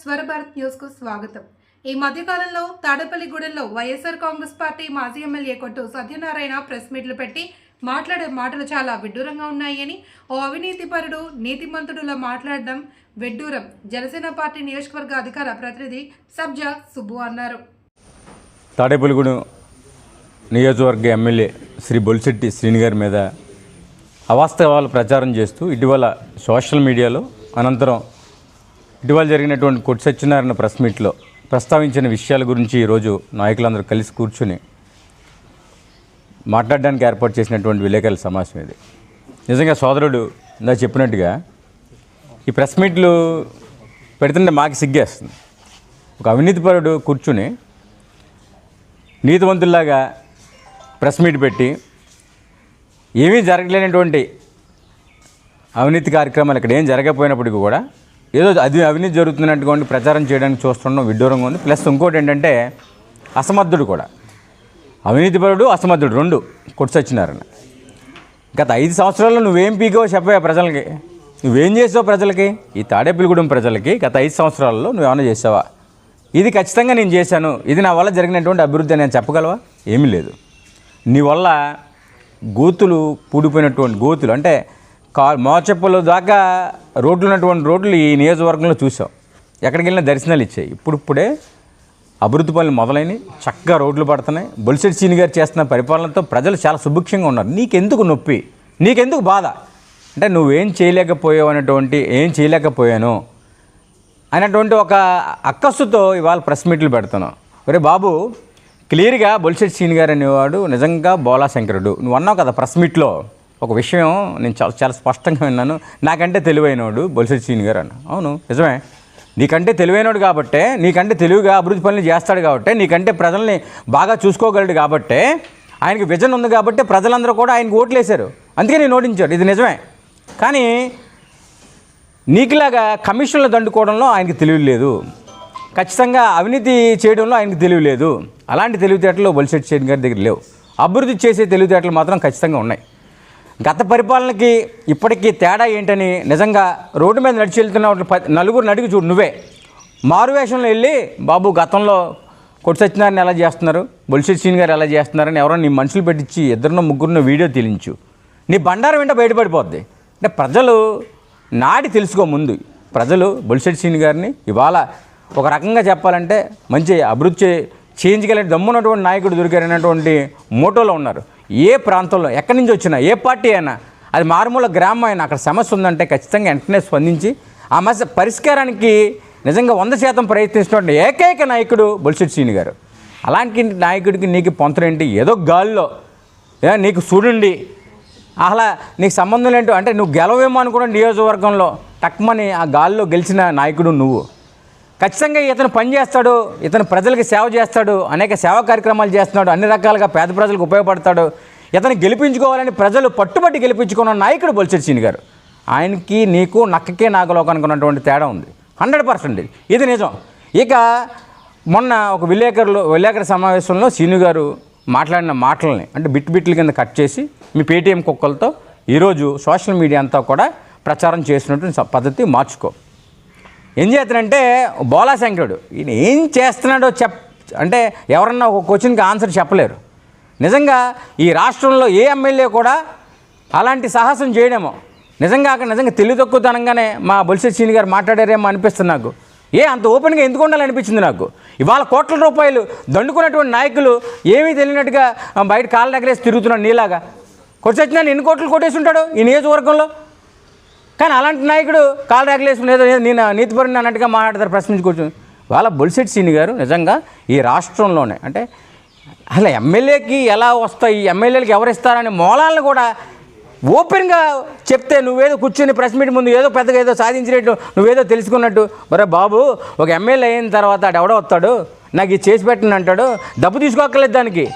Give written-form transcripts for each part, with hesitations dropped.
స్వరభారత్ news కు స్వాగతం. ఈ మధ్యకాలంలో తాడేపల్లిగూడెంలో వైఎస్ఆర్ కాంగ్రెస్ పార్టీ మాజీ ఎమ్మెల్యే కొట్టు సత్యనారాయణ ప్రెస్ మీట్లు పెట్టి మాట్లాడే మాటలు చాలా విడ్డూరంగా ఉన్నాయని, ఓ అవినీతిపరుడు నీతిమంతుడులా మాట్లాడడం విడ్డూరం. జనసేన పార్టీ నియోజకవర్గ అధికార ప్రతినిధి సబ్జా సుబ్బు అన్నారు. తాడేపల్లిగూడెం నియోజకవర్గ ఎమ్మెల్యే శ్రీ బొలిశెట్టి శ్రీని గారి మీద అవాస్తవాలు ప్రచారం చేస్తూ ఇటీవల సోషల్ మీడియాలో అనంతరం ఇటీవల జరిగినటువంటి కొట్టు సత్యనారాయణ ప్రెస్ మీట్లో ప్రస్తావించిన విషయాల గురించి ఈరోజు నాయకులందరూ కలిసి కూర్చుని మాట్లాడడానికి ఏర్పాటు చేసినటువంటి విలేకరుల సమావేశం ఇది. నిజంగా సోదరుడు ఇందా చెప్పినట్టుగా ఈ ప్రెస్ మీట్లు పెడుతుంటే మాకు సిగ్గేస్తుంది. ఒక అవినీతిపరుడు కూర్చుని నీతివంతుల్లాగా ప్రెస్ మీట్ పెట్టి ఏమీ జరగలేనటువంటి అవినీతి కార్యక్రమాలు ఇక్కడ ఏం జరగకపోయినప్పటికీ కూడా ఏదో అది అవినీతి జరుగుతున్నటువంటి ప్రచారం చేయడానికి చూస్తుండడం విడ్డూరంగా ఉంది. ప్లస్ ఇంకోటి ఏంటంటే అసమర్థుడు కూడా, అవినీతిపరుడు అసమర్థుడు రెండు కొట్టు సత్యనారాయణ. గత 5 సంవత్సరాల్లో నువ్వేం పీకావో చెప్పా ప్రజలకి, నువ్వేం చేసావు ప్రజలకి, ఈ తాడేపల్లిగూడెం ప్రజలకి గత 5 సంవత్సరాల్లో నువ్వేమైనా చేసావా? ఇది ఖచ్చితంగా నేను చేశాను, ఇది నా వల్ల జరిగినటువంటి అభివృద్ధి నేను చెప్పగలవా? ఏమీ లేదు. నీ వల్ల గోతులు పూడిపోయినటువంటి గోతులు అంటే మోచెప్పుల దాకా రోడ్లు ఉన్నటువంటి రోడ్లు ఈ నియోజకవర్గంలో చూసాం. ఎక్కడికి వెళ్ళినా దర్శనాలు ఇచ్చాయి. ఇప్పుడే అభివృద్ధి పనులు మొదలైనవి, చక్కగా రోడ్లు పడుతున్నాయి. బొలిశెట్టి శ్రీని గారు చేస్తున్న పరిపాలనతో ప్రజలు చాలా సుభిక్షంగా ఉన్నారు. నీకెందుకు నొప్పి, నీకెందుకు బాధ అంటే నువ్వేం చేయలేకపోయావు అనేటువంటి, ఏం చేయలేకపోయాను అనేటువంటి ఒక అక్కస్సుతో ఇవాళ ప్రెస్ మీట్లు పెడుతున్నావు. ఒరే బాబు, క్లియర్గా బొలిశెట్టి శ్రీని గారు అనేవాడు నిజంగా బోలాశంకరుడు. నువ్వు అన్నావు కదా ప్రెస్ మీట్లో ఒక విషయం, నేను చాలా స్పష్టంగా విన్నాను. నాకంటే తెలివైనవాడు బొలిశెట్టి శ్రీని గారు అన్న. అవును నిజమే, నీకంటే తెలివైనవాడు కాబట్టే, నీకంటే తెలివిగా అభివృద్ధి పనులు చేస్తాడు కాబట్టి, నీకంటే ప్రజల్ని బాగా చూసుకోగలడు కాబట్టే, ఆయనకి విజన్ ఉంది కాబట్టి ప్రజలందరూ కూడా ఆయనకు ఓట్లేశారు, అందుకే నేను ఓడించాడు. ఇది నిజమే. కానీ నీకులాగా కమిషన్లు దండుకోవడంలో ఆయనకి తెలివి లేదు, ఖచ్చితంగా అవినీతి చేయడంలో ఆయనకి తెలివి లేదు. అలాంటి తెలివితేటలు బొలిశెట్టి శ్రీని గారి దగ్గర లేవు. అభివృద్ధి చేసే తెలివితేటలు మాత్రం ఖచ్చితంగా ఉన్నాయి. గత పరిపాలనకి ఇప్పటికీ తేడా ఏంటని నిజంగా రోడ్డు మీద నడిచి వెళ్తున్న నలుగురు నడిగి చూడు. నువ్వే మారువేషంలో వెళ్ళి బాబు గతంలో కొట్టు సత్యనారాయణ ఎలా చేస్తున్నారు, బొలిశెట్టి శ్రీని గారు ఎలా చేస్తున్నారని ఎవరో నీ మనుషులు పెట్టించి 2-3 వీడియో తీయించు. నీ బండారం ఏంటో బయటపడిపోద్ది. అంటే ప్రజలు నాడి తెలుసుకో ముందు. ప్రజలు బొలిశెట్టి శ్రీని గారిని ఇవాళ ఒక రకంగా చెప్పాలంటే మంచి అభివృద్ధి చేయించగలిగే దమ్మున్నటువంటి నాయకుడు దొరికారనేటువంటి మోటోలో ఉన్నారు. ఏ ప్రాంతంలో ఎక్కడి నుంచి వచ్చినా, ఏ పార్టీ అయినా, అది మారుమూల గ్రామం అయినా, అక్కడ సమస్య ఉందంటే ఖచ్చితంగా వెంటనే స్పందించి ఆ సమస్య పరిష్కారానికి నిజంగా 100% ప్రయత్నిస్తున్న ఏకైక నాయకుడు బొలిశెట్టి శ్రీని గారు. అలాంటి నాయకుడికి నీకు పొంతరేంటి? ఏదో గాల్లో నీకు చూడండి అలా నీకు సంబంధం ఏంటో అంటే నువ్వు గెలవేమో అనుకున్న నియోజకవర్గంలో టక్మని ఆ గాల్లో గెలిచిన నాయకుడు నువ్వు. ఖచ్చితంగా ఇతను పనిచేస్తాడు, ఇతను ప్రజలకు సేవ చేస్తాడు, అనేక సేవా కార్యక్రమాలు చేస్తున్నాడు, అన్ని రకాలుగా పేద ప్రజలకు ఉపయోగపడతాడు. ఇతను గెలిపించుకోవాలని ప్రజలు పట్టుబట్టి గెలిపించుకున్న నాయకుడు బొలిశెట్టి శ్రీని గారు. ఆయనకి నీకు నక్కకే నాగలోకానికి ఉన్నటువంటి తేడా ఉంది 100%. ఇది నిజం. ఇక మొన్న ఒక విలేకరుల సమావేశంలో శ్రీను గారు మాట్లాడిన మాటలని అంటే బిట్ల కింద కట్ చేసి మీ పేటీఎం కుక్కలతో ఈరోజు సోషల్ మీడియా అంతా కూడా ప్రచారం చేసినటువంటి పద్ధతి మార్చుకో. ఏం చేస్తానంటే బోలాశంకరుడు ఈయన ఏం చేస్తున్నాడో అంటే ఎవరన్నా ఒక క్వశ్చన్కి ఆన్సర్ చెప్పలేరు. నిజంగా ఈ రాష్ట్రంలో ఏ ఎమ్మెల్యే కూడా అలాంటి సాహసం చేయడమో నిజంగా తెలివి తక్కువతనంగానే మా బొలిశెట్టి శ్రీని గారు మాట్లాడారేమో అనిపిస్తుంది నాకు. అంత ఓపెన్గా ఎందుకు ఉండాలనిపించింది నాకు. ఇవాళ కోట్ల రూపాయలు దండుకున్నటువంటి నాయకులు ఏమీ తెలియనట్టుగా బయట కాళ్ళ దగ్గరేసి తిరుగుతున్నాడు నీలాగా. కొట్టు సత్యనారాయణ ఎన్ని కోట్లు కొట్టేసి ఉంటాడు ఈ నియోజకవర్గంలో. కానీ అలాంటి నాయకుడు కాలు రేగలేసుకుని ఏదో నేను నీతిపరుని అన్నట్టుగా మాట్లాడతారు ప్రశ్నించుకోవచ్చు. వాళ్ళ బొలిశెట్టి శ్రీని గారు నిజంగా ఈ రాష్ట్రంలోనే అంటే అసలు ఎమ్మెల్యేకి ఎలా వస్తాయి, ఎమ్మెల్యేలకు ఎవరు ఇస్తారనే మూలాలను కూడా ఓపెన్గా చెప్తే నువ్వేదో కూర్చొని ప్రెస్ మీట్ ముందు ఏదో పెద్దగా ఏదో సాధించినట్టు నువ్వేదో తెలుసుకున్నట్టు. మరే బాబు, ఒక ఎమ్మెల్యే అయిన తర్వాత ఎవడో వస్తాడు నాకు ఇది చేసి పెట్టండి అంటాడు, డబ్బు తీసుకోక్కర్లేదు దానికి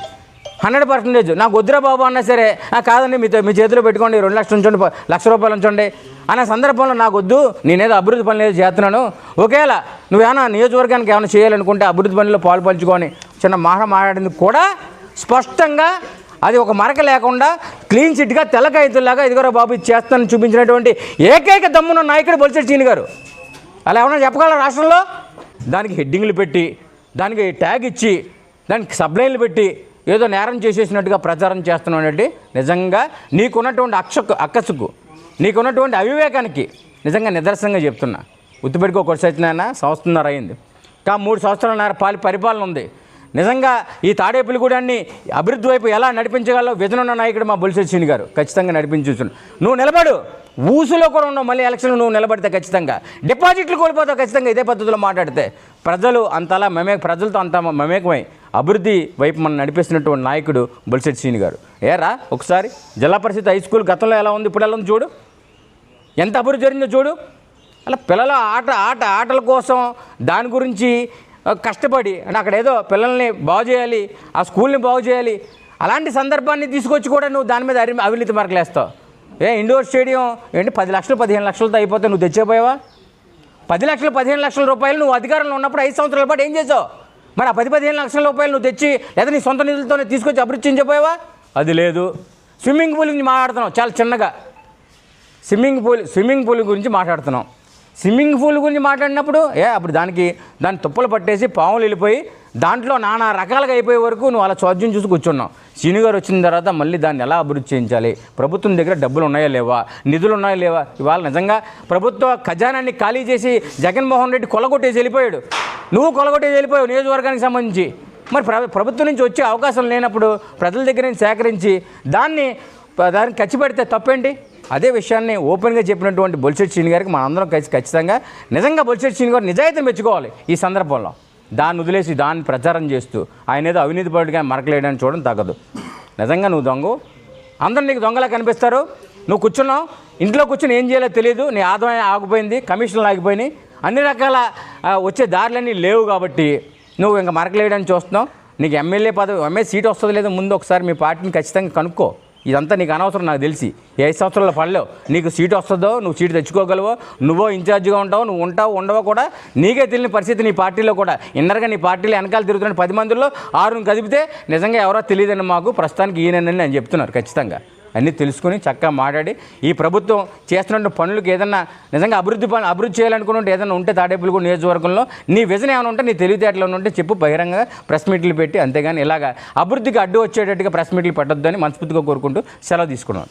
100%. నాకు వద్దురా బాబు అన్నా సరే కాదండి మీ చేతిలో పెట్టుకోండి 2 లక్షలు ఉంచండి, ₹1,00,000 ఉంచండి అనే సందర్భంలో నాకు వద్దు, నేనేదో అభివృద్ధి పనులు ఏదో చేస్తున్నాను, ఒకేలా నువ్వేమైనా నియోజకవర్గానికి ఏమైనా చేయాలనుకుంటే అభివృద్ధి పనుల్లో పాల్పంచుకొని చిన్న మాట్లాడింది కూడా స్పష్టంగా అది ఒక మరక లేకుండా క్లీన్ చిట్గా తెల్లకాయతుల్లాగా ఇదిగోరా బాబు ఇది చేస్తానని చూపించినటువంటి ఏకైక దమ్మున్న నాయకుడు బొలిశెట్టి శ్రీని గారు. అలా ఏమన్నా చెప్పగలరా రాష్ట్రంలో? దానికి హెడ్డింగ్లు పెట్టి దానికి ట్యాగ్ ఇచ్చి దానికి సబ్లైన్లు పెట్టి ఏదో నేరం చేసేసినట్టుగా ప్రచారం చేస్తున్నావు. నిజంగా నీకున్నటువంటి అక్కసుకు నీకున్నటువంటి అవివేకానికి నిజంగా నిదర్శనంగా చెప్తున్నా. గుర్తుపెట్టుకో, కొట్టి సత్యనారాయణ సంవత్సరంన్నర అయింది, 3 సంవత్సరాల పరిపాలన ఉంది. నిజంగా ఈ తాడేపల్లిగూడాన్ని అభివృద్ధి వైపు ఎలా నడిపించగలవు విజన్ ఉన్న నాయకుడు మా బొలిశెట్టి శ్రీని గారు. ఖచ్చితంగా నడిపించుతున్నాడు. నువ్వు నిలబడు, ఊసులో కూడా ఉండవు. మళ్ళీ ఎలక్షన్లు నువ్వు నిలబడితే ఖచ్చితంగా డిపాజిట్లు కోల్పోతావు. ఖచ్చితంగా ఇదే పద్ధతిలో మాట్లాడితే ప్రజలతో అంత మమేకమై అభివృద్ధి వైపు మనం నడిపిస్తున్నటువంటి నాయకుడు బొలిశెట్టి శ్రీని గారు. ఏరా ఒకసారి జిల్లా పరిషత్ హై స్కూల్ గతంలో ఎలా ఉంది, ఇప్పుడు ఎలా ఉంది చూడు, ఎంత అభివృద్ధి జరిగిందో చూడు. అలా పిల్లల ఆటల కోసం దాని గురించి కష్టపడి అంటే అక్కడ ఏదో పిల్లల్ని బాగు చేయాలి, ఆ స్కూల్ని బాగు చేయాలి, అలాంటి సందర్భాన్ని తీసుకొచ్చి కూడా నువ్వు దాని మీద అవినీతి మార్కులు వేస్తావు. ఇండోర్ స్టేడియం ఏంటి 10 లక్షలు 15 లక్షలతో అయిపోతే నువ్వు తెచ్చేపోయావా? 10 లక్షలు 15 లక్షల రూపాయలు నువ్వు అధికారంలో ఉన్నప్పుడు 5 సంవత్సరాల పాటు ఏం చేసావు? మరి ఆ 10-15 లక్షల రూపాయలు నువ్వు తెచ్చి లేదా నీ సొంత నిధులతోనే తీసుకొచ్చి అభివృద్ధి చేయించపోయావా? అది లేదు. స్విమ్మింగ్ పూల్ గురించి మాట్లాడుతున్నావు చాలా చిన్నగా. స్విమ్మింగ్ పూల్ గురించి మాట్లాడుతున్నాం. స్విమ్మింగ్ పూల్ గురించి మాట్లాడినప్పుడు అప్పుడు దాన్ని తుప్పలు పట్టేసి పాములు వెళ్ళిపోయి దాంట్లో నానా రకాలుగా అయిపోయే వరకు నువ్వు అలా చోద్యం చూసి కూర్చున్నావు. శ్రీను గారు వచ్చిన తర్వాత మళ్ళీ దాన్ని ఎలా అభివృద్ధి చేయించాలి, ప్రభుత్వం దగ్గర డబ్బులు ఉన్నాయా లేవా, నిధులు ఉన్నాయా లేవా, ఇవాళ నిజంగా ప్రభుత్వ ఖజానాన్ని ఖాళీ చేసి జగన్మోహన్ రెడ్డి కొల్లగొట్టేసి వెళ్ళిపోయాడు. నువ్వు కొల్లగొట్టేసి వెళ్ళిపోయావు నియోజకవర్గానికి సంబంధించి. మరి ప్రభుత్వం నుంచి వచ్చే అవకాశం లేనప్పుడు ప్రజల దగ్గర నుంచి సేకరించి దాన్ని ఖర్చు పెడితే తప్పేంటి? అదే విషయాన్ని ఓపెన్గా చెప్పినటువంటి బొలిశెట్టి శ్రీని గారికి మనందరం కలిసి ఖచ్చితంగా నిజంగా బొలిశెట్టి శ్రీని గారు నిజాయితీ మెచ్చుకోవాలి. ఈ సందర్భంలో దాన్ని వదిలేసి దాన్ని ప్రచారం చేస్తూ ఆయన ఏదో అవినీతి పరుడిగా మరకలేయడానికి చూడడం తగ్గదు. నిజంగా నువ్వు దొంగ, అందరూ నీకు దొంగలా కనిపిస్తారు. నువ్వు కూర్చున్నావు, ఇంట్లో కూర్చొని ఏం చేయాలో తెలియదు, నీ ఆదాయం ఆగిపోయింది, కమిషన్లు ఆగిపోయినాయి, అన్ని రకాల వచ్చే దారులన్నీ లేవు కాబట్టి నువ్వు ఇంకా మరకలేయడానికి చూస్తున్నావు. నీకు ఎమ్మెల్యే సీట్ వస్తుందో లేదో ముందు ఒకసారి మీ పార్టీని ఖచ్చితంగా కనుక్కో. ఇదంతా నీకు అనవసరం. నాకు తెలిసి 5 సంవత్సరాల పనిలో నీకు సీటు వస్తుందో, నువ్వు సీటు తెచ్చుకోగలవో, నువ్వో ఇన్ఛార్జిగా ఉంటావు, నువ్వు ఉండవో కూడా నీకే తెలియని పరిస్థితి నీ పార్టీలో కూడా. ఇన్నర్గా నీ పార్టీలో వెనకాల తిరుగుతున్న 10 మందిలో 6 కదిపితే నిజంగా ఎవరో తెలియదని మాకు ప్రస్తుతానికి ఈయనని నేను చెప్తున్నారు. ఖచ్చితంగా అన్నీ తెలుసుకుని చక్కగా మాట్లాడి ఈ ప్రభుత్వం చేస్తున్న పనులకు ఏదన్నా నిజంగా అభివృద్ధి చేయాలనుకుంటే ఏదైనా ఉంటే తాడేపల్లిగూడెం నియోజకవర్గంలో నీ విజన్ ఏమైనా ఉంటే, నీ తెలివితేటలు ఉంటే చెప్పు, బహిరంగంగా ప్రెస్ మీట్లు పెట్టి. అంతేగాని ఇలాగా అభివృద్ధికి అడ్డు వచ్చేటట్టుగా ప్రెస్ మీట్లు పెట్టొద్దని మనస్ఫూర్తిగా కోరుకుంటూ సెలవు తీసుకున్నాను.